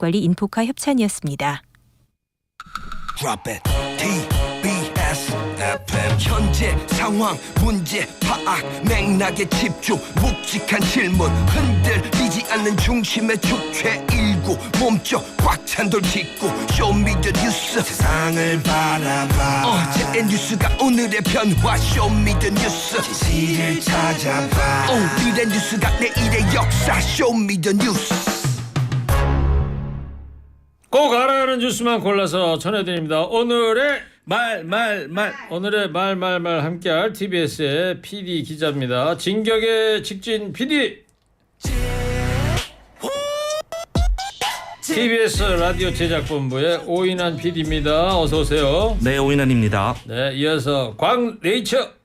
막걸리 인포카 협찬이었습니다. Drop it. TBS FM 현재 상황 문제 파악 맥락에 집중 묵직한 질문 흔들리지 않는 중심의 축제 일구 몸쪽 꽉 찬 돌 짚고 쇼미더 뉴스 세상을 바라봐 어제의 뉴스가 오늘의 변화 쇼미더 뉴스 진실을 찾아봐 오늘의 뉴스가 내일의 역사 쇼미더 뉴스 꼭 알아야 하는 뉴스만 골라서 전해드립니다. 오늘의 말 함께할 TBS의 PD 기자입니다. 진격의 직진 PD. TBS 라디오 제작본부의 오인환 PD입니다. 어서 오세요. 네, 오인환입니다. 네, 이어서 광네이처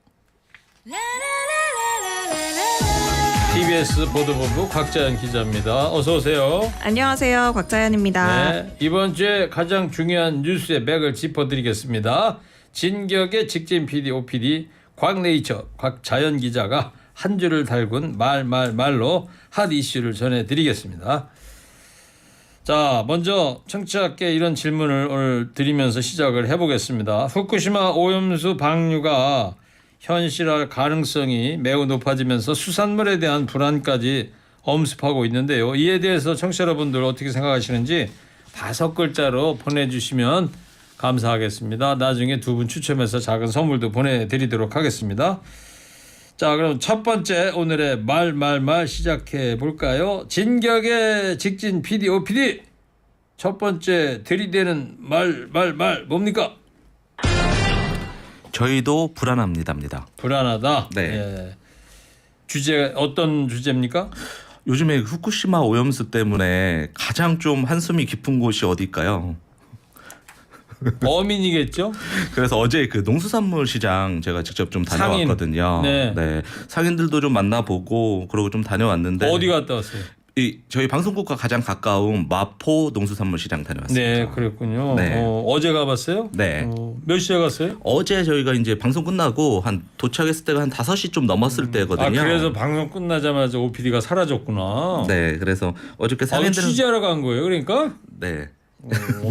TBS 보도본부 곽자연 기자입니다. 어서 오세요. 안녕하세요. 곽자연입니다. 네, 이번 주에 가장 중요한 뉴스의 맥을 짚어드리겠습니다. 진격의 직진 PD, OPD 곽네이처 곽자연 기자가 한 줄을 달군 말로 핫 이슈를 전해드리겠습니다. 자, 먼저 청취자께 이런 질문을 오늘 드리면서 시작을 해보겠습니다. 후쿠시마 오염수 방류가 현실화할 가능성이 매우 높아지면서 수산물에 대한 불안까지 엄습하고 있는데요. 이에 대해서 청취자 여러분들 어떻게 생각하시는지 5글자로 보내주시면 감사하겠습니다. 나중에 두 분 추첨해서 작은 선물도 보내드리도록 하겠습니다. 자, 그럼 첫 번째 오늘의 말 시작해 볼까요? 진격의 직진 PD, OPD 첫 번째 들이대는 말 뭡니까? 저희도 불안합니다입니다. 불안하다. 네. 예. 주제 어떤 주제입니까? 요즘에 후쿠시마 오염수 때문에 가장 좀 한숨이 깊은 곳이 어디일까요? 어민이겠죠? 그래서 어제 그 농수산물 시장 제가 직접 좀 다녀왔거든요. 상인. 네. 상인들도 좀 만나보고 그러고 좀 다녀왔는데 어디 갔다 왔어요? 저희 방송국과 가장 가까운 마포 농수산물 시장 다녀왔습니다. 네, 그랬군요. 네. 어제 가봤어요? 네. 몇 시에 갔어요? 어제 저희가 이제 방송 끝나고 한 도착했을 때가 한 5시 좀 넘었을 때거든요. 아, 그래서 방송 끝나자마자 OPD가 사라졌구나. 네, 그래서 어저께 상인들은 취재하러 간 거예요, 그러니까? 네.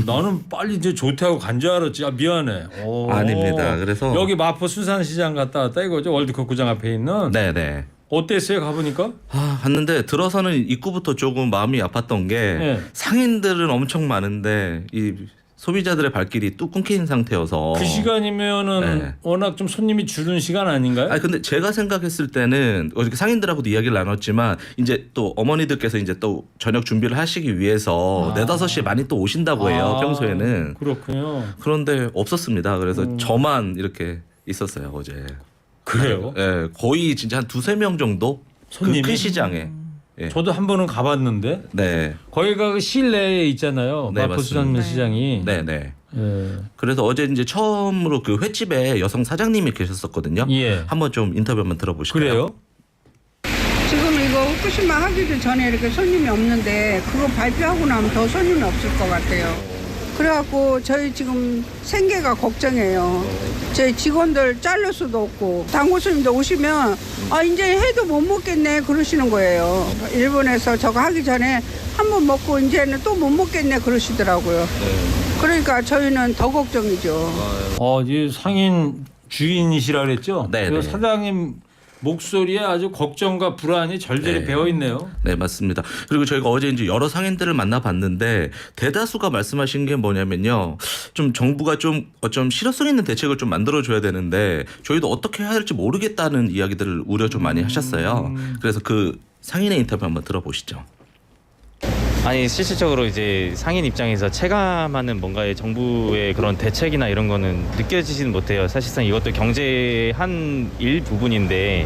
나는 빨리 이제 조퇴하고 간 줄 알았지. 아, 미안해. 아닙니다. 그래서 여기 마포 수산시장 갔다 왔다 이거죠? 월드컵 구장 앞에 있는. 네네. 어땠어요, 가보니까? 갔는데 들어서는 입구부터 조금 마음이 아팠던 게 네. 상인들은 엄청 많은데 이 소비자들의 발길이 뚝 끊긴 상태여서 그 시간이면은 네. 워낙 좀 손님이 줄은 시간 아닌가요? 아니 근데 제가 생각했을 때는 어저께 상인들하고도 이야기를 나눴지만 이제 또 어머니들께서 이제 또 저녁 준비를 하시기 위해서 4-5시에 많이 또 오신다고 해요. 평소에는. 그렇군요. 그런데 없었습니다. 그래서 저만 이렇게 있었어요 어제. 그래요? 네, 거의 진짜 한 2-3명 정도 손님이? 그 큰 시장에. 예. 저도 한 번은 가봤는데 네. 거기가 그 실내에 있잖아요. 네, 마포 수산물 시장이. 네네. 예. 그래서 어제 이제 처음으로 그 횟집에 여성 사장님이 계셨었거든요. 예. 한번 좀 인터뷰 한번 들어보실까요? 그래요? 지금 이거 후쿠시마 하기도 전에 이렇게 손님이 없는데 그거 발표하고 나면 더 손님이 없을 것 같아요. 그래갖고 저희 지금 생계가 걱정이에요. 저희 직원들 자를 수도 없고 단골 손님들 오시면 아 이제 해도 못 먹겠네 그러시는 거예요. 일본에서 저거 하기 전에 한 번 먹고 이제는 또 못 먹겠네 그러시더라고요. 그러니까 저희는 더 걱정이죠. 이 상인 주인이시라 그랬죠? 네, 그 네. 사장님 목소리에 아주 걱정과 불안이 절절히 네. 배어 있네요. 네, 맞습니다. 그리고 저희가 어제 이제 여러 상인들을 만나봤는데 대다수가 말씀하신 게 뭐냐면요. 좀 정부가 좀 실효성 있는 대책을 좀 만들어줘야 되는데 저희도 어떻게 해야 할지 모르겠다는 이야기들을 우려 좀 많이 하셨어요. 그래서 그 상인의 인터뷰 한번 들어보시죠. 아니 실질적으로 이제 상인 입장에서 체감하는 뭔가의 정부의 그런 대책이나 이런 거는 느껴지지는 못해요. 사실상 이것도 경제의 한 일부분인데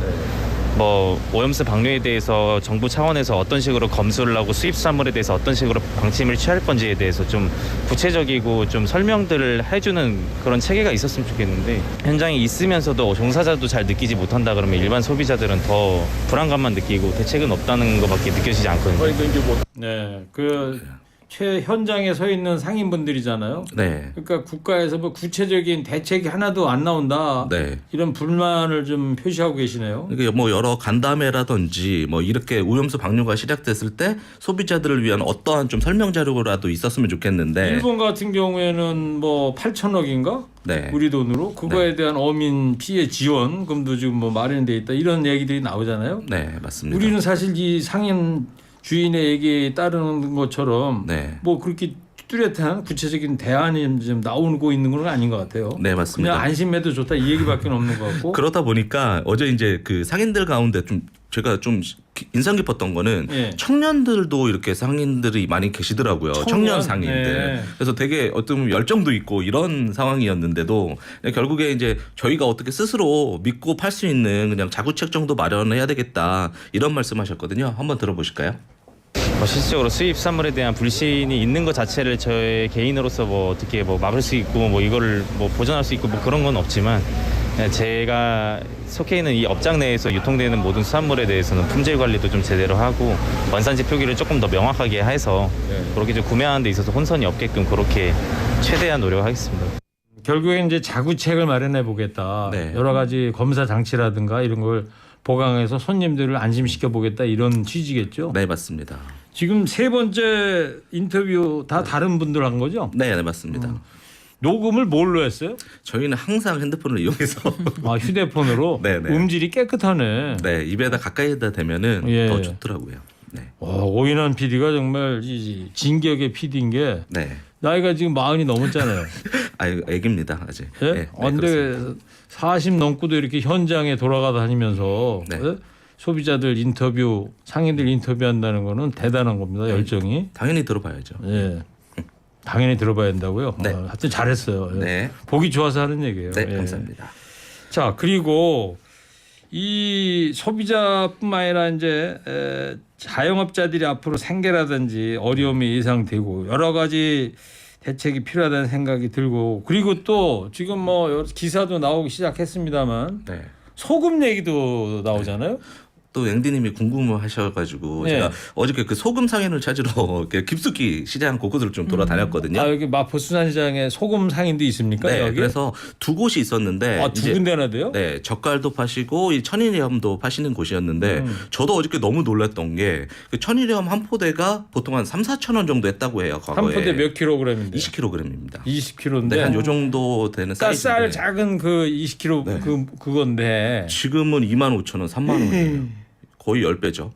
뭐 오염수 방류에 대해서 정부 차원에서 어떤 식으로 검수를 하고 수입산물에 대해서 어떤 식으로 방침을 취할 건지에 대해서 좀 구체적이고 좀 설명들을 해주는 그런 체계가 있었으면 좋겠는데 현장에 있으면서도 종사자도 잘 느끼지 못한다 그러면 일반 소비자들은 더 불안감만 느끼고 대책은 없다는 것밖에 느껴지지 않거든요. 네, 그 현장에 서 있는 상인분들이잖아요. 네. 그러니까 국가에서 뭐 구체적인 대책이 하나도 안 나온다. 네. 이런 불만을 좀 표시하고 계시네요. 이게 뭐 여러 간담회라든지 뭐 이렇게 오염수 방류가 시작됐을 때 소비자들을 위한 어떠한 좀 설명 자료라도 있었으면 좋겠는데. 일본 같은 경우에는 뭐 8천억인가? 네. 우리 돈으로 그거에 대한 어민 피해 지원금도 지금 뭐 마련돼 있다 이런 얘기들이 나오잖아요. 네, 맞습니다. 우리는 사실 이 상인 주인의 얘기에 따르는 것처럼 네. 뭐 그렇게 뚜렷한 구체적인 대안이 좀 나오고 있는 건 아닌 것 같아요. 네, 맞습니다. 그냥 안심해도 좋다 이 얘기밖에 없는 것 같고. 그러다 보니까 어제 이제 그 상인들 가운데 좀 제가 좀 인상 깊었던 거는 예. 청년들도 이렇게 상인들이 많이 계시더라고요. 청년 상인들. 네. 그래서 되게 어떤 보면 열정도 있고 이런 상황이었는데도 결국에 이제 저희가 어떻게 스스로 믿고 팔 수 있는 그냥 자구책 정도 마련해야 되겠다 이런 말씀하셨거든요. 한번 들어보실까요? 실질적으로 수입산물에 대한 불신이 있는 것 자체를 저의 개인으로서 뭐 어떻게 뭐 막을 수 있고 뭐 이거를 뭐 보전할 수 있고 뭐 그런 건 없지만 제가 속해 있는 이 업장 내에서 유통되는 모든 수산물에 대해서는 품질 관리도 좀 제대로 하고 원산지 표기를 조금 더 명확하게 해서 그렇게 좀 구매하는 데 있어서 혼선이 없게끔 그렇게 최대한 노력하겠습니다. 결국엔 이제 자구책을 마련해 보겠다. 네. 여러 가지 검사 장치라든가 이런 걸 보강해서 손님들을 안심시켜 보겠다 이런 취지겠죠. 네, 맞습니다. 지금 세 번째 인터뷰 다 다른 분들 한 거죠? 네, 네, 맞습니다. 녹음을 뭘로 했어요? 저희는 항상 핸드폰을 이용해서 아, 휴대폰으로. 네, 네. 음질이 깨끗하네. 네, 입에다 가까이다 대면은 예. 더 좋더라고요. 네. 오인환 PD가 정말 이 진격의 PD인 게 네. 나이가 지금 40이 넘었잖아요. 애기입니다, 아직. 예? 네, 근데 40 넘고도 이렇게 현장에 돌아가 다니면서 네. 예? 소비자들 인터뷰, 상인들 인터뷰한다는 거는 대단한 겁니다. 열정이. 당연히 들어봐야죠. 예. 당연히 들어봐야 된다고요. 네. 하여튼 잘했어요. 예. 네. 보기 좋아서 하는 얘기예요. 네, 예. 감사합니다. 자, 그리고 이 소비자뿐만 아니라 이제 자영업자들이 앞으로 생계라든지 어려움이 예상되고 여러 가지 대책이 필요하다는 생각이 들고 그리고 또 지금 뭐 여러 기사도 나오기 시작했습니다만 네. 소금 얘기도 나오잖아요. 또 앵디님이 궁금하셔가지고 네. 제가 어저께 그 소금 상인을 찾으러 이렇게 깊숙이 시장 곳곳을 좀 돌아다녔거든요. 아, 여기 마포 수산시장에 소금 상인도 있습니까? 네, 여기? 그래서 두 곳이 있었는데 아, 두 군데나 돼요? 네, 젓갈도 파시고 이 천일염도 파시는 곳이었는데 저도 어저께 너무 놀랐던 게 그 천일염 한 포대가 보통 한 3-4천 원 정도 했다고 해요. 한 과거에. 포대 몇 킬로그램인데? 20kg입니다. 20kg인데 네, 한 요 정도 되는 쌀 사이즈인데 작은 그 20kg 네. 그건데 지금은 25,000원, 3만 원이에요. 거의 10배죠.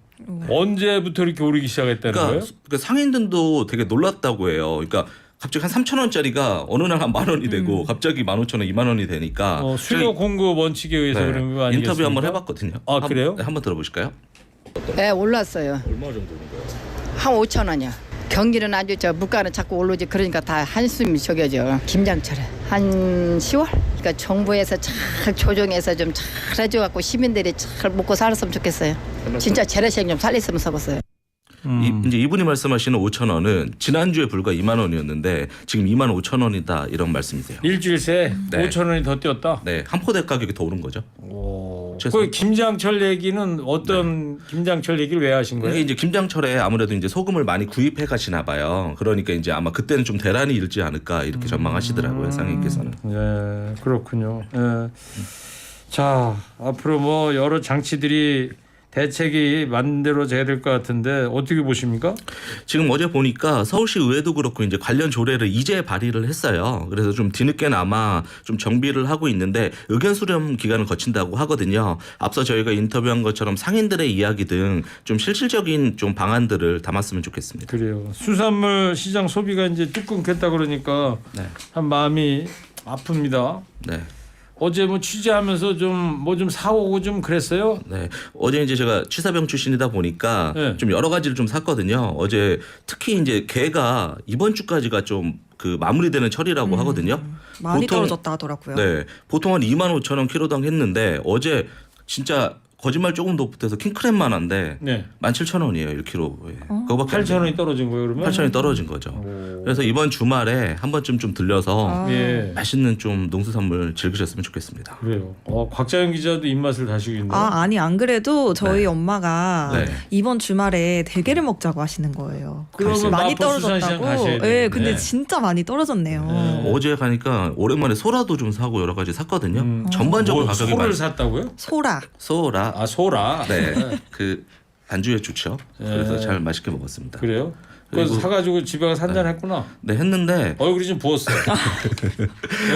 언제부터 이렇게 오르기 시작했다는 거예요? 그러니까 상인들도 되게 놀랐다고 해요. 그러니까 갑자기 한 3,000원짜리가 어느 날 한 만 원이 되고 갑자기 15,000원, 2만 원이 되니까 수요 공급 원칙에 의해서 네, 그런 거 아니겠습니까? 인터뷰 한번 해봤거든요. 아, 그래요? 한번 들어보실까요? 네, 올랐어요. 얼마 정도 오른 거예요? 한 5천 원이요. 경기는 아주 물가는 자꾸 오르지 그러니까 다 한숨이 저겨져. 김장철에 한 10월. 그러니까 정부에서 잘 조정해서 좀 잘 해줘갖고 시민들이 잘 먹고 살았으면 좋겠어요. 진짜 재래식 좀 살렸으면 좋겠어요. 이제 이분이 말씀하시는 5천 원은 지난주에 불과 2만 원이었는데 지금 2만 5천 원이다 이런 말씀이세요. 일주일 새 네. 5천 원이 더 뛰었다. 네, 한 포대 가격이 더 오른 거죠. 그 김장철 얘기는 어떤 김장철 얘기를 왜 하신 이게 거예요? 이제 김장철에 아무래도 이제 소금을 많이 구입해 가시나 봐요. 그러니까 이제 아마 그때는 좀 대란이 일지 않을까 이렇게 전망하시더라고요, 상인께서는. 네, 그렇군요. 네. 자, 앞으로 뭐 여러 장치들이 대책이 만들어져야 될 것 같은데 어떻게 보십니까? 지금 어제 보니까 서울시 의회도 그렇고 이제 관련 조례를 이제 발의를 했어요. 그래서 좀 뒤늦게나마 좀 정비를 하고 있는데 의견 수렴 기간을 거친다고 하거든요. 앞서 저희가 인터뷰한 것처럼 상인들의 이야기 등 좀 실질적인 좀 방안들을 담았으면 좋겠습니다. 그래요. 수산물 시장 소비가 이제 뚝 끊겼다 그러니까 네. 한 마음이 아픕니다. 네. 어제 뭐 취재하면서 좀 뭐 좀 사오고 좀 그랬어요. 네. 어제 이제 제가 취사병 출신이다 보니까 네. 좀 여러 가지를 좀 샀거든요. 어제 특히 이제 게가 이번 주까지가 좀 그 마무리되는 철이라고 하거든요. 많이 떨어졌다 하더라고요. 네. 보통 한 2만 5천 원 키로당 했는데 어제 진짜 거짓말 조금 더 붙어서 킹크랩만 한데 네. 17,000원이에요 1kg에. 그거밖에 8천 원이 떨어진 거예요, 그러면? 8,000원이 떨어진 거죠. 그래서 이번 주말에 한 번쯤 좀 들려서 예. 맛있는 좀 농수산물 즐기셨으면 좋겠습니다. 그래요. 곽자연 기자도 입맛을 다시고 있네요. 아니 안 그래도 저희 네. 엄마가 네. 이번 주말에 대게를 먹자고 하시는 거예요. 그러면 많이 마포 수산시장 떨어졌다고. 가셔야 돼요. 네, 근데 네. 진짜 많이 떨어졌네요. 어제 가니까 오랜만에 소라도 좀 사고 여러 가지 샀거든요. 전반적으로 가격이 소를 많이 샀다고요? 소라. 소라 아 소라. 네. 그 안주에 좋죠. 그래서 네. 잘 맛있게 먹었습니다. 그래요? 그래서 그리고- 사가지고 집에 가서 한잔 했구나. 네, 했는데 얼굴이 좀 부었어요.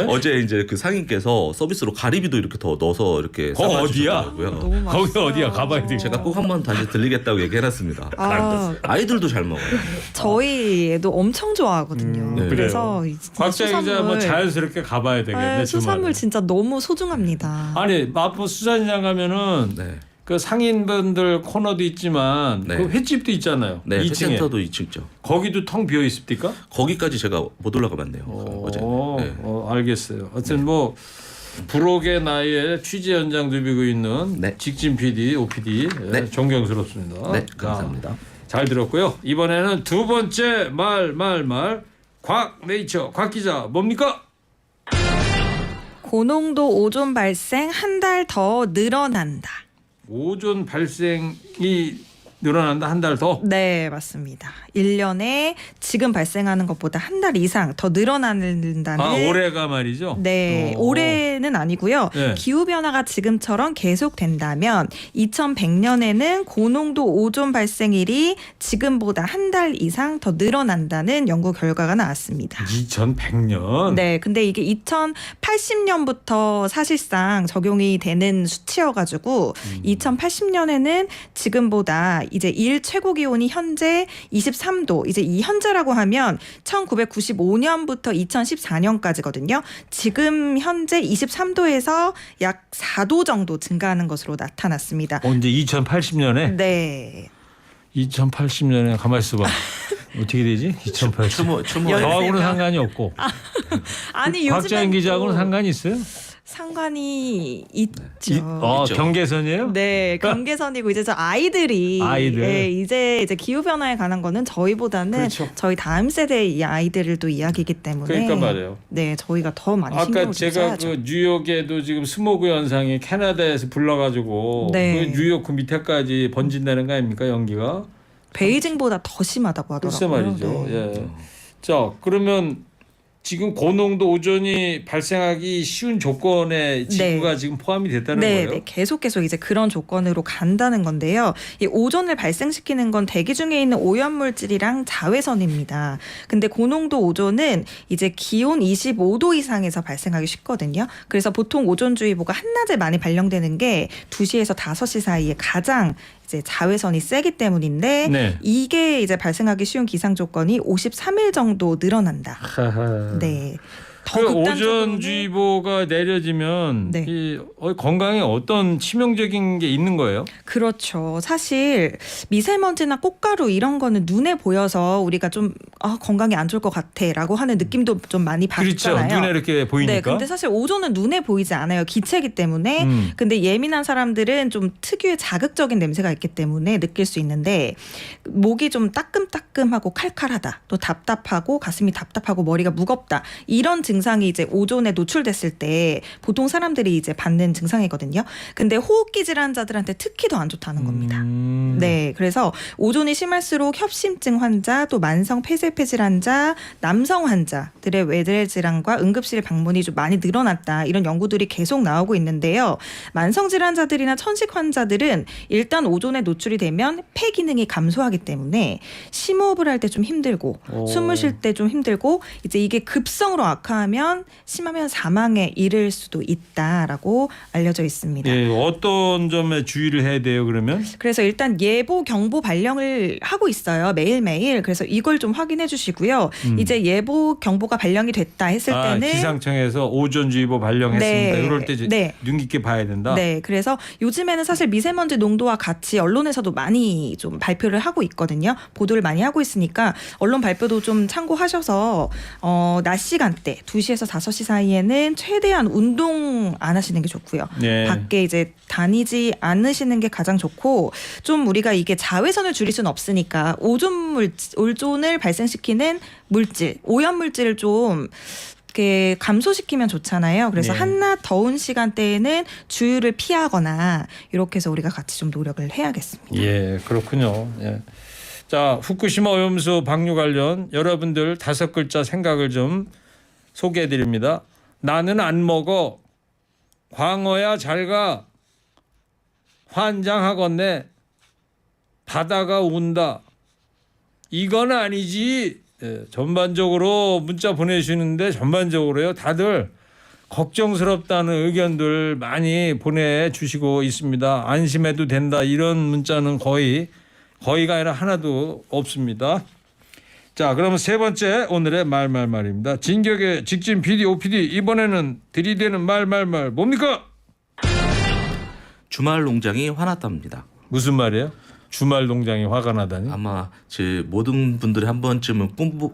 어제 이제 그 상인께서 서비스로 가리비도 이렇게 더 넣어서 이렇게 거기 어디야? 싸주셨더라고요. 너무 맛있어요. 거기 어디야? 가봐야 되겠다. 제가 꼭 한번 다시 들리겠다고 얘기해놨습니다. 아, 아이들도 잘 먹어요. 저희 애도 엄청 좋아하거든요. 네. 그래서 이 진짜 곽자 기자 뭐 수산물- 자연스럽게 가봐야 되겠네. 네, 수산물 주말에. 진짜 너무 소중합니다. 아니 마포 수산시장 가면은 네, 그 상인분들 코너도 있지만 네. 그 횟집도 있잖아요. 네, 2층에. 센터도 2층죠. 거기도 텅 비어 있습니까? 거기까지 제가 못 올라가봤네요. 어제. 네. 알겠어요. 하여튼 뭐 부록의 나이에 취재 현장 누비고 있는 네. 직진 PD, OPD 네. 존경스럽습니다. 네, 자, 감사합니다. 잘 들었고요. 이번에는 두 번째 말 곽네이처 곽 기자 뭡니까? 고농도 오존 발생 한 달 더 늘어난다. 오존 발생이 늘어난다 한 달 더. 네, 맞습니다. 1년에 지금 발생하는 것보다 한 달 이상 더 늘어난다는. 아 올해가 말이죠. 네, 올해는 아니고요. 네. 기후 변화가 지금처럼 계속된다면 2100년에는 고농도 오존 발생일이 지금보다 한 달 이상 더 늘어난다는 연구 결과가 나왔습니다. 2100년. 네, 근데 이게 2080년부터 사실상 적용이 되는 수치여가지고 2080년에는 지금보다 이제 일 최고 기온이 현재 23도, 이제 이 현재라고 하면 1995년부터 2014년까지거든요. 지금 현재 23도에서 약 4도 정도 증가하는 것으로 나타났습니다. 언제 2080년에? 네. 2080년에 가만 있어봐. 어떻게 되지? 2080. 추모 저하고는 상관이 없고. 아니 곽자연 요즘엔 기자하고는 또 상관이 있어요? 상관이 있죠. 있죠. 경계선이에요? 네, 경계선이고 이제 저 아이들이 아이들. 예, 이제 기후 변화에 관한 거는 저희보다는 그렇죠. 저희 다음 세대의 아이들을 또 이야기이기 때문에 그러니까 말이에요. 네, 저희가 더 많이 아까 신경을 좀 제가 써야죠. 그 뉴욕에도 지금 스모그 현상이 캐나다에서 불러가지고 네. 그 뉴욕 그 밑에까지 번진다는 거 아닙니까 연기가? 베이징보다 더 심하다고 글쎄 하더라고요. 말이죠. 네. 예. 자 그러면 지금 고농도 오존이 발생하기 쉬운 조건에 지구가 지금 포함이 됐다는 네, 거예요? 네, 계속 이제 그런 조건으로 간다는 건데요. 이 오존을 발생시키는 건 대기 중에 있는 오염물질이랑 자외선입니다. 근데 고농도 오존은 이제 기온 25도 이상에서 발생하기 쉽거든요. 그래서 보통 오존주의보가 한낮에 많이 발령되는 게 2시에서 5시 사이에 가장 이제 자외선이 세기 때문인데 네. 이게 이제 발생하기 쉬운 기상 조건이 53일 정도 늘어난다. 네. 더 그 극단적으로는 오존주의보가 내려지면 네. 이 건강에 어떤 치명적인 게 있는 거예요? 그렇죠. 사실 미세먼지나 꽃가루 이런 거는 눈에 보여서 우리가 좀 건강에 안 좋을 것 같아라고 하는 느낌도 좀 많이 받잖아요. 그렇죠. 눈에 이렇게 보이니까. 네, 근데 사실 오존은 눈에 보이지 않아요. 기체이기 때문에. 음. 근데 예민한 사람들은 좀 특유의 자극적인 냄새가 있기 때문에 느낄 수 있는데 목이 좀 따끔따끔하고 칼칼하다. 또 답답하고 가슴이 답답하고 머리가 무겁다. 이런 증상이 이제 오존에 노출됐을 때 보통 사람들이 이제 받는 증상이거든요. 근데 호흡기 질환자들한테 특히 더 안 좋다는 겁니다. 네, 그래서 오존이 심할수록 협심증 환자, 또 만성 폐쇄폐 질환자, 남성 환자들의 외래 질환과 응급실 방문이 좀 많이 늘어났다. 이런 연구들이 계속 나오고 있는데요. 만성 질환자들이나 천식 환자들은 일단 오존에 노출이 되면 폐 기능이 감소하기 때문에 심호흡을 할 때 좀 힘들고 숨을 쉴 때 좀 힘들고 이제 이게 급성으로 악화하면 심하면 사망에 이를 수도 있다라고 알려져 있습니다. 예, 어떤 점에 주의를 해야 돼요, 그러면? 그래서 일단 예보 경보 발령을 하고 있어요. 매일매일. 그래서 이걸 좀 확인해 주시고요. 이제 예보 경보가 발령이 됐다 했을 때는 기상청에서 오존주의보 발령했습니다. 네. 이럴 때 이제 네. 눈 깊게 봐야 된다. 네, 그래서 요즘에는 사실 미세먼지 농도와 같이 언론에서도 많이 좀 발표를 하고 있거든요. 보도를 많이 하고 있으니까 언론 발표도 좀 참고하셔서 낮 시간대 2시에서 5시 사이에는 최대한 운동 안 하시는 게 좋고요. 네. 밖에 이제 다니지 않으시는 게 가장 좋고 좀 우리가 이게 자외선을 줄일 수는 없으니까 오존을 발생시키는 물질, 오염물질을 좀 이렇게 감소시키면 좋잖아요. 그래서 네. 한낮 더운 시간대에는 주유를 피하거나 이렇게 해서 우리가 같이 좀 노력을 해야겠습니다. 예, 그렇군요. 예. 자, 후쿠시마 오염수 방류 관련 여러분들 5글자 생각을 좀 소개해 드립니다. 나는 안 먹어. 광어야 잘 가. 환장하겠네. 바다가 운다. 이건 아니지. 예, 전반적으로 문자 보내주시는데 전반적으로요. 다들 걱정스럽다는 의견들 많이 보내주시고 있습니다. 안심해도 된다 이런 문자는 거의가 아니라 하나도 없습니다. 자, 그러면 세 번째 오늘의 말입니다. 진격의 직진 PD, OPD 이번에는 들이대는 말 뭡니까? 주말 농장이 화났답니다. 무슨 말이에요? 주말 농장이 화가 나다니? 아마 제 모든 분들이 한 번쯤은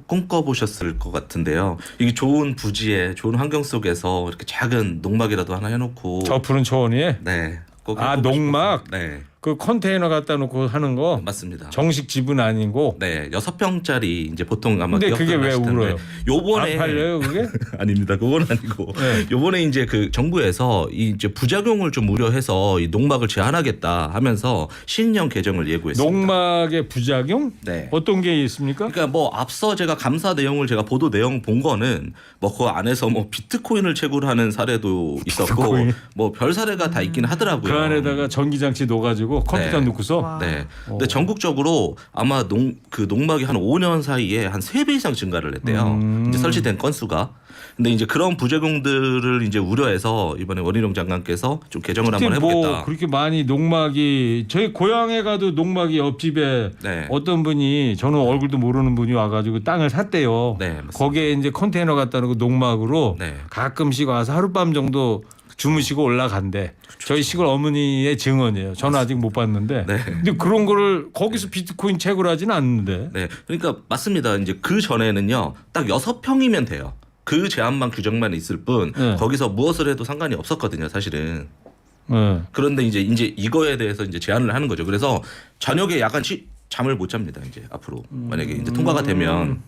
꿈꿔보셨을 것 같은데요. 이게 좋은 부지에 좋은 환경 속에서 이렇게 작은 농막이라도 하나 해놓고 저 푸른 초원위에? 네. 꼭 아, 해보고 농막? 싶어서. 네. 그 컨테이너 갖다 놓고 하는 거 맞습니다. 정식 집은 아니고. 네, 6평짜리 이제 보통 아마 근데 그게 왜 기억들 울어요? 하실 텐데 요번에 안 팔려요 그게? 아닙니다. 그건 아니고 네. 요번에 이제 그 정부에서 이 이제 부작용을 좀 우려해서 이 농막을 제한하겠다 하면서 신령 개정을 예고했습니다. 농막의 부작용? 네. 어떤 게 있습니까? 그러니까 뭐 앞서 제가 감사 내용을 제가 보도 내용 본 거는 뭐 그 안에서 뭐 비트코인을 채굴하는 사례도 있었고 비트코인? 뭐 별 사례가 다 있긴 하더라고요. 그 안에다가 전기장치 넣어가지고 컴퓨터 네. 넣고서. 네. 근데 전국적으로 아마 그 농막이 한 5년 사이에 한 3배 이상 증가를 했대요. 이제 설치된 건수가. 근데 이제 그런 부작용들을 이제 우려해서 이번에 원희룡 장관께서 좀 개정을 한번 뭐 해보겠다. 그렇게 많이 농막이 저희 고향에 가도 농막이 옆집에 네. 어떤 분이 저는 얼굴도 모르는 분이 와가지고 땅을 샀대요. 네, 맞습니다. 거기에 이제 컨테이너 갖다 놓고 농막으로 네. 가끔씩 와서 하룻밤 정도 주무시고 올라간대. 저희 시골 어머니의 증언이에요. 저는 아직 못 봤는데. 네. 근데 그런 거를 거기서 비트코인 채굴하지는 않는데. 네. 그러니까 맞습니다. 이제 그 전에는요. 딱 6평이면 돼요. 그 제한만 규정만 있을 뿐 네. 거기서 무엇을 해도 상관이 없었거든요, 사실은. 네. 그런데 이제 이거에 대해서 이제 제한을 하는 거죠. 그래서 저녁에 약간 잠을 못 잡니다. 이제 앞으로 만약에 이제 통과가 되면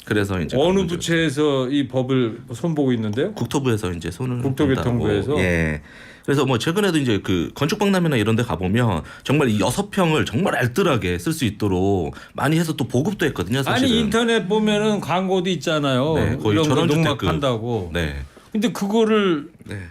그래서 이제 어느 부처에서 이 법을 손보고 있는데요? 국토부에서 이제 손을 국토교통부에서? 댄다고. 예. 그래서 뭐 최근에도 이제 그 건축박람회나 이런 데 가보면 정말 이 6평을 정말 알뜰하게 쓸 수 있도록 많이 해서 또 보급도 했거든요, 사실은. 아니 인터넷 보면은 광고도 있잖아요. 네, 거의 이런 거 농막 전원주택급. 판다고. 네. 근데 그거를 네.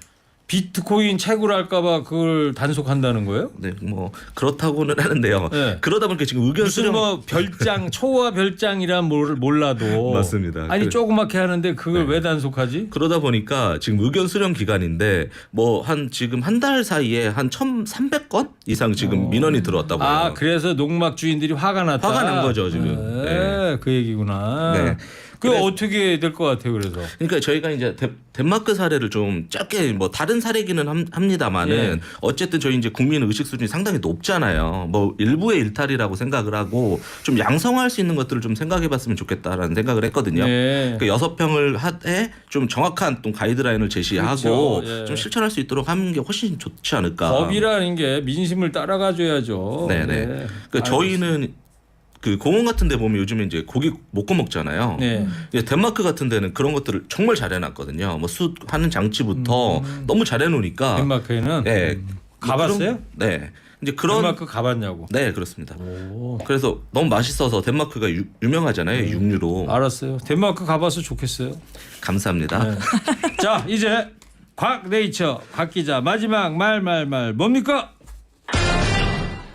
비트코인 채굴할까봐 그걸 단속한다는 거예요? 네, 뭐 그렇다고는 하는데요. 네. 그러다 보니까 지금 의견 무슨 수렴 뭐 별장 초와 별장이란 몰라도 맞습니다. 아니 그- 조그맣게 하는데 그걸 네. 왜 단속하지? 그러다 보니까 지금 의견 수렴 기간인데 뭐 지금 한 달 사이에 한 1,300건 이상 지금 민원이 들어왔다고요. 아 그래서 농막 주인들이 화가 났다. 화가 난 거죠, 지금. 네, 그 얘기구나. 네. 그 그래서- 어떻게 될 것 같아요? 그래서 그러니까 저희가 이제 덴마크 사례를 좀 짧게 뭐 다른 사례기는 합니다만은 예. 어쨌든 저희 이제 국민 의식 수준이 상당히 높잖아요. 뭐 일부의 일탈이라고 생각을 하고 좀 양성화할 수 있는 것들을 좀 생각해봤으면 좋겠다라는 생각을 했거든요. 네. 그 6평을 하되 좀 정확한 또 가이드라인을 제시하고 그렇죠. 예. 좀 실천할 수 있도록 하는 게 훨씬 좋지 않을까. 법이라는 게 민심을 따라가줘야죠. 네네. 네. 그 저희는 그 공원 같은 데 보면 요즘에 이제 고기 못 구워 먹잖아요. 네. 덴마크 같은 데는 그런 것들을 정말 잘 해놨거든요. 뭐 숯 하는 장치부터 너무 잘 해놓으니까. 덴마크에는 네. 가봤어요? 네. 이제 그런. 덴마크 가봤냐고. 네, 그렇습니다. 오. 그래서 너무 맛있어서 덴마크가 유명하잖아요. 육류로. 알았어요. 덴마크 가봐서 좋겠어요. 감사합니다. 네. 자 이제 곽네이처 곽 기자 마지막 말 뭡니까?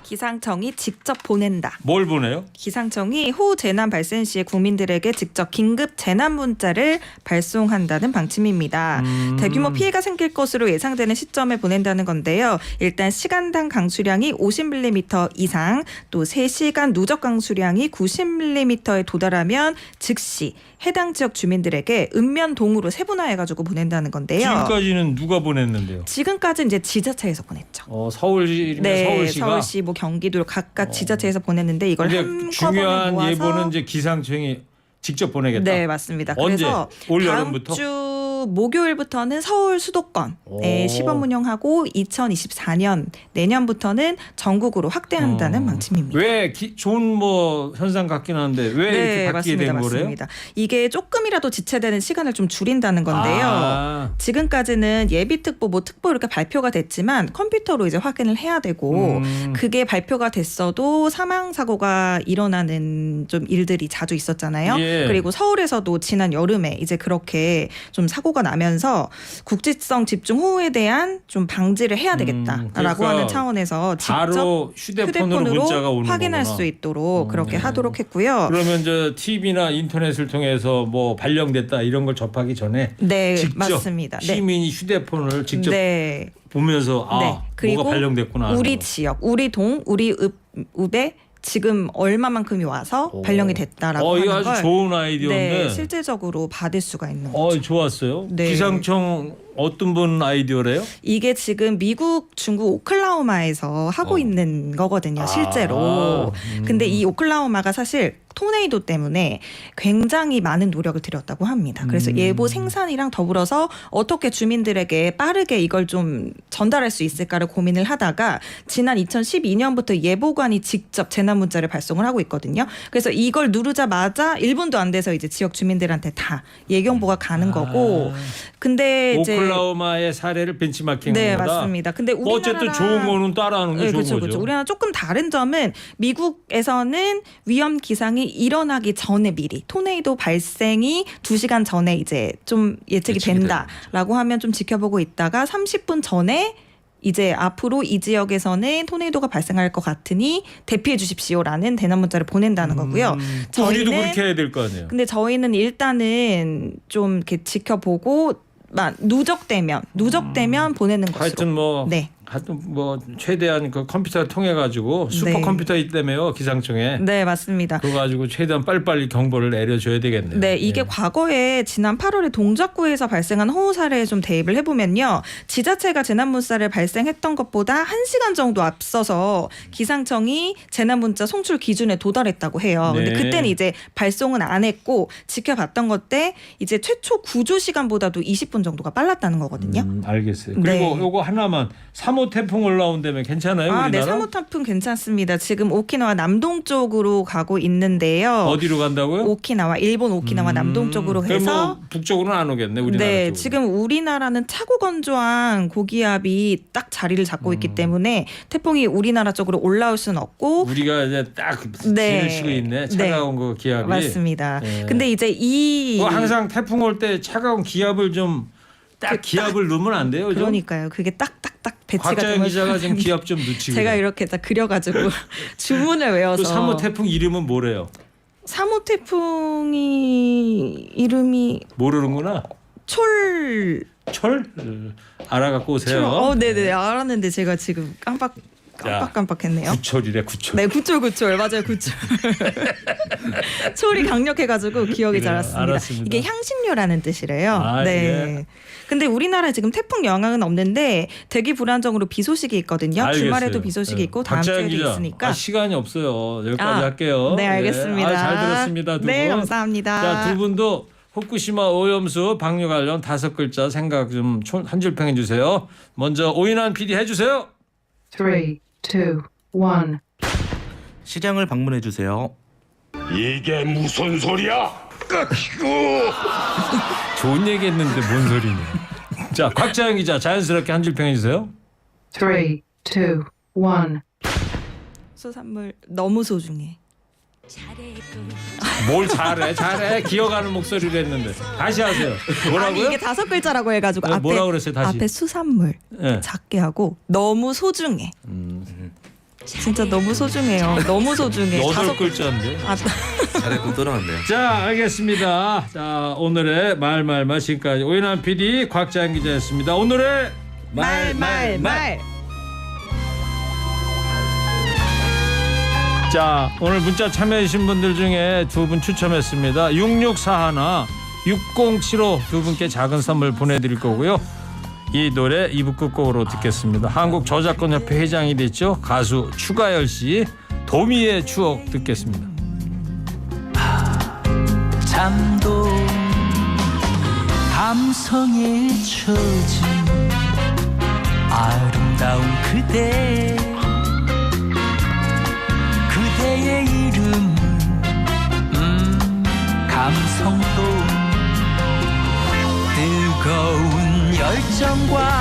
기상청이 직접 보낸다. 뭘 보내요? 기상청이 호우 재난 발생 시에 국민들에게 직접 긴급 재난 문자를 발송한다는 방침입니다. 대규모 피해가 생길 것으로 예상되는 시점에 보낸다는 건데요. 일단 시간당 강수량이 50mm 이상, 또 3시간 누적 강수량이 90mm에 도달하면 즉시 해당 지역 주민들에게 읍면동으로 세분화해가지고 보낸다는 건데요. 지금까지는 누가 보냈는데요? 지금까지 이제 지자체에서 보냈죠. 서울시, 네, 서울시가. 서울시, 뭐 경기도 각각 지자체에서 보냈는데 이걸 근데 한꺼번에 중요한 모아서 예보는 이제 기상청이 직접 보내겠다. 네, 맞습니다. 언제? 그래서 올 다음 여름부터? 주 목요일부터는 서울 수도권에 시범 운영하고 2024년 내년부터는 전국으로 확대한다는 방침입니다. 왜 좋은 뭐 현상 같긴 한데 왜 이렇게 바뀌게 된 거래요? 맞습니다. 이게 조금이라도 지체되는 시간을 좀 줄인다는 건데요. 아. 지금까지는 예비특보, 뭐 특보 이렇게 발표가 됐지만 컴퓨터로 이제 확인을 해야 되고 그게 발표가 됐어도 사망 사고가 일어나는 좀 일들이 자주 있었잖아요. 예. 그리고 서울에서도 지난 여름에 이제 그렇게 좀 사고가 나면서 국지성 집중 호우에 대한 좀 방지를 해야 되겠다라고 그러니까 하는 차원에서 직접 바로 휴대폰으로 문자가 오는 확인할 거구나. 수 있도록 그렇게 하도록 했고요. 그러면 저 TV나 인터넷을 통해서 뭐 발령됐다 이런 걸 접하기 전에 네, 직접 맞습니다. 네. 시민이 휴대폰을 직접 네. 보면서 네. 그리고 뭐가 발령됐구나. 우리 지역, 우리 동, 우리 읍에 지금 얼마만큼이 와서 발령이 됐다라고 이거 하는 걸 아주 좋은 아이디어인데. 네, 실질적으로 받을 수가 있는 거죠. 좋았어요. 네. 기상청 어떤 분 아이디어래요? 이게 지금 미국, 중국 오클라호마에서 하고 있는 거거든요, 실제로. 근데 이 오클라호마가 사실 토네이도 때문에 굉장히 많은 노력을 들였다고 합니다. 그래서 예보 생산이랑 더불어서 어떻게 주민들에게 빠르게 이걸 좀 전달할 수 있을까를 고민을 하다가 지난 2012년부터 예보관이 직접 재난 문자를 발송을 하고 있거든요. 그래서 이걸 누르자마자 1분도 안 돼서 이제 지역 주민들한테 다 예경보가 가는 거고. 근데 이제 오클라호마의 사례를 벤치마킹한 네, 거다. 맞습니다. 근데 우리나라 어쨌든 좋은 거는 따라하는 게 네, 좋은 그렇죠, 거죠. 그렇죠. 우리나라 조금 다른 점은 미국에서는 위험 기상이 일어나기 전에 미리 토네이도 발생이 2시간 전에 이제 좀 예측이 된다라고 하면 좀 지켜보고 있다가 30분 전에 이제 앞으로 이 지역에서는 토네이도가 발생할 것 같으니 대피해 주십시오라는 대난 문자를 보내는 거고요. 우리도 그렇게 해야 될 거 아니에요. 근데 저희는 일단은 좀 이렇게 지켜보고 누적되면 보내는 것으로. 하여튼 뭐 최대한 그 컴퓨터 통해 가지고 슈퍼컴퓨터 있다며요, 기상청에. 네, 맞습니다. 그거 가지고 최대한 빨리빨리 경보를 내려줘야 되겠네요. 네, 이게 과거에 지난 8월에 동작구에서 발생한 호우 사례에 좀 대입을 해보면요. 지자체가 재난문자를 발생했던 것보다 1시간 정도 앞서서 기상청이 재난문자 송출 기준에 도달했다고 해요. 근데 네. 그때는 이제 발송은 안 했고 지켜봤던 것 때 이제 최초 구조 시간보다도 20분 정도가 빨랐다는 거거든요. 알겠어요. 네. 그리고 요거 하나만 3호 태풍 올라온다면 괜찮아요, 우리나라? 네, 3호 태풍 괜찮습니다. 지금 오키나와 남동 쪽으로 가고 있는데요. 어디로 간다고요? 오키나와 일본 오키나와 남동 쪽으로 그럼 해서 뭐 북쪽으로는 안 오겠네, 우리나라 네, 쪽으로. 지금 우리나라는 차고 건조한 고기압이 딱 자리를 잡고 있기 때문에 태풍이 우리나라 쪽으로 올라올 수는 없고 우리가 이제 딱 진을 치고 있네. 차가운 거 기압이. 맞습니다. 네. 근데 이제 항상 태풍 올 때 차가운 기압을 좀 딱 기압을 넣으면 안 돼요, 좀? 그러니까요. 그게 딱딱딱 배치가 곽자연 되면 기자가 지금 기압 좀 넣지. 제가 이렇게 딱 그려가지고 주문을 외워서. 그 3호 태풍 이름은 뭐래요? 3호 태풍이 이름이 모르는구나. 철. 알아갖고 오세요. 네네 알았는데 제가 지금 깜빡했네요. 구철이래, 구철. 네, 구철 맞아요, 구철. 철이 강력해가지고 기억이 잘 왔습니다. 알았습니다. 이게 향신료라는 뜻이래요. 네. 예. 근데 우리나라에 지금 태풍 영향은 없는데 대기 불안정으로 비 소식이 있거든요. 알겠어요. 주말에도 비 소식이 있고 다음 박자연 주에도 기자. 있으니까. 시간이 없어요. 여기까지 할게요. 네, 알겠습니다. 잘 들었습니다, 두 분. 네, 감사합니다. 자, 두 분도 후쿠시마 오염수 방류 관련 5글자 생각 좀 한 줄 평해 주세요. 먼저 오인환 PD 해주세요. 3, 2, 1. 시장을 방문해 주세요. 이게 무슨 소리야? 끄키고 좋은 얘기했는데 뭔 소리냐. 자, 곽자연 기자 자연스럽게 한 줄 평해 주세요. 3, 2, 1. 수산물 너무 소중해. 뭘 잘해 기어가는 목소리로 했는데 다시 하세요. 아니 뭐라고요? 이게 5글자라고 해가지고 네, 앞에 뭐라고 그랬어요, 다시? 앞에 수산물 네. 작게 하고 너무 소중해. 진짜 너무 소중해요. 너무 소중해. 8글자인데. 잘했고 떨어졌네요. 자, 알겠습니다. 자, 오늘의 말말말 지금까지 오인환 PD, 곽자연 기자였습니다. 오늘의 말. 자, 오늘 문자 참여해주신 분들 중에 2분 추첨했습니다. 6641, 6075 두 분께 작은 선물 보내드릴 거고요. 이 노래 2부 끝곡으로 듣겠습니다. 한국저작권협회 회장이 됐죠. 가수 추가열 씨 도미의 추억 듣겠습니다. 감동 감성에 젖은 아름다운 그대 그대의 이름은 감성동 뜨거운 열정과